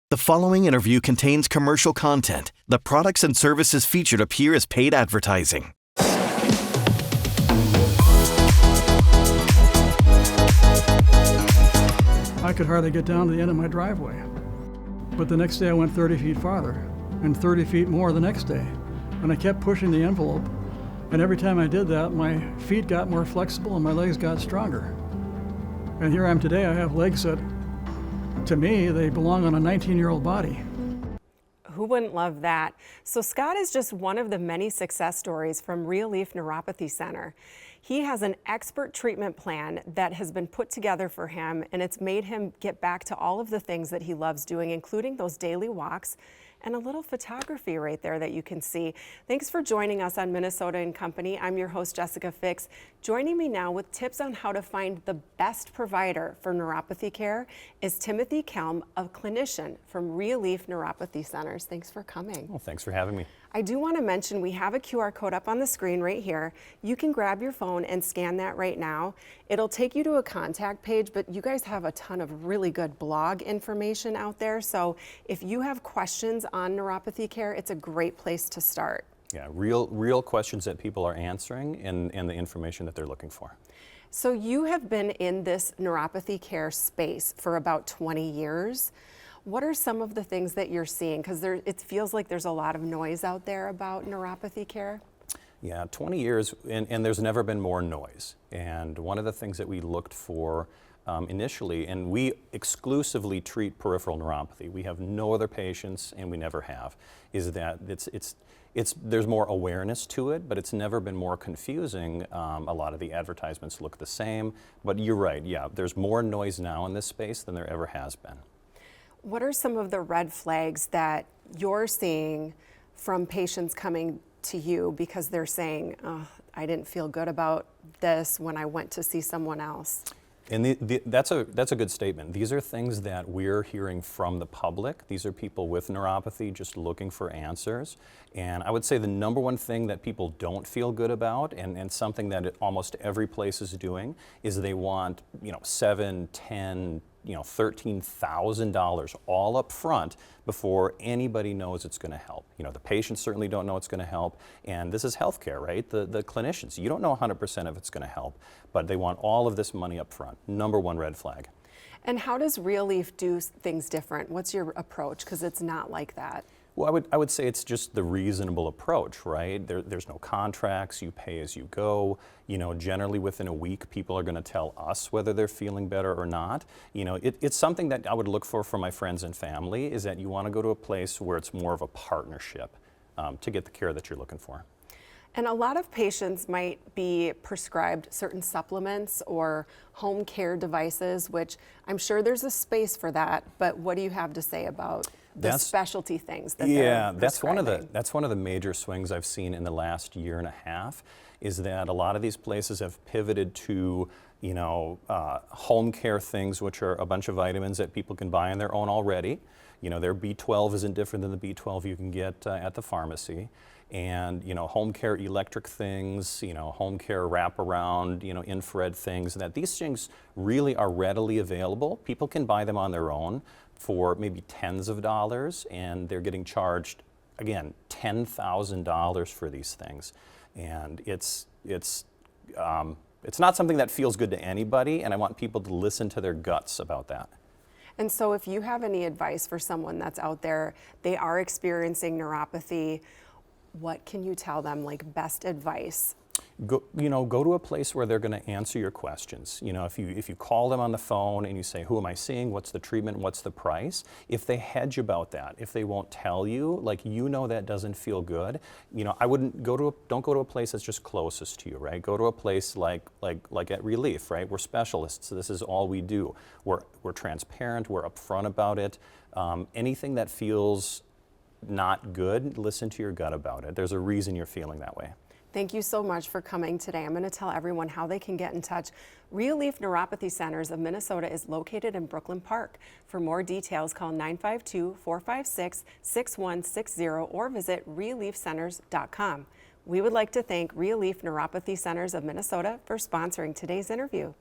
The following interview contains commercial content. The products and services featured appear as paid advertising. I could hardly get down to the end of my driveway. But the next day I went 30 feet farther, and 30 feet more the next day. And I kept pushing the envelope, and every time I did that, my feet got more flexible and my legs got stronger. And here I am today, I have legs that, to me, they belong on a 19-year-old body. Who wouldn't love that? So Scott is just one of the many success stories from Realief Neuropathy Center. He has an expert treatment plan that has been put together for him, and it's made him get back to all of the things that he loves doing, including those daily walks and a little photography right there that you can see. Thanks for joining us on Minnesota and Company. I'm your host, Jessica Fix. Joining me now with tips on how to find the best provider for neuropathy care is Timothy Kelm, a clinician from Realief Neuropathy Centers. Thanks for coming. Well, thanks for having me. I do want to mention we have a QR code up on the screen right here. You can grab your phone and scan that right now. It'll take you to a contact page, but you guys have a ton of really good blog information out there. So if you have questions on neuropathy care, it's a great place to start. Yeah, real questions that people are answering and the information that they're looking for. So you have been in this neuropathy care space for about 20 years. What are some of the things that you're seeing? Because it feels like there's a lot of noise out there about neuropathy care. Yeah, 20 years, and there's never been more noise. And one of the things that we looked for initially, and we exclusively treat peripheral neuropathy. We have no other patients, and we never have, is that there's more awareness to it, but it's never been more confusing. A lot of the advertisements look the same, but you're right, yeah, there's more noise now in this space than there ever has been. What are some of the red flags that you're seeing from patients coming to you because they're saying, oh, I didn't feel good about this when I went to see someone else? And that's a good statement. These are things that we're hearing from the public. These are people with neuropathy just looking for answers. And I would say the number one thing that people don't feel good about, and something that almost every place is doing, is they want, $7,000, $10,000, $13,000 all up front before anybody knows it's going to help. The patients certainly don't know it's going to help, and this is healthcare, right? The clinicians, you don't know 100% if it's going to help, but they want all of this money up front. Number one red flag. And how does Realief do things different? What's your approach? Because it's not like that. Well, I would say it's just the reasonable approach, right? There's no contracts, you pay as you go. Generally within a week, people are going to tell us whether they're feeling better or not. It's something that I would look for my friends and family, is that you want to go to a place where it's more of a partnership to get the care that you're looking for. And a lot of patients might be prescribed certain supplements or home care devices, which I'm sure there's a space for that, but what do you have to say about the specialty things that they're prescribing? That's one of the major swings I've seen in the last year and a half, is that a lot of these places have pivoted to home care things, which are a bunch of vitamins that people can buy on their own already. Their B12 isn't different than the B12 you can get at the pharmacy. And home care electric things, home care wraparound, infrared things, that these things really are readily available. People can buy them on their own for maybe tens of dollars, and they're getting charged, again, $10,000 for these things. And it's not something that feels good to anybody, and I want people to listen to their guts about that. And so if you have any advice for someone that's out there, they are experiencing neuropathy, what can you tell them, like best advice? Go to a place where they're going to answer your questions. If you call them on the phone and you say, who am I seeing? What's the treatment? What's the price? If they hedge about that, if they won't tell you, that doesn't feel good. I wouldn't don't go to a place that's just closest to you, right? Go to a place like at Realief, right? We're specialists. This is all we do. We're transparent. We're upfront about it. Anything that feels not good, listen to your gut about it. There's a reason you're feeling that way. Thank you so much for coming today. I'm going to tell everyone how they can get in touch. Realief Neuropathy Centers of Minnesota is located in Brooklyn Park. For more details, call 952-456-6160 or visit reliefcenters.com. We would like to thank Realief Neuropathy Centers of Minnesota for sponsoring today's interview.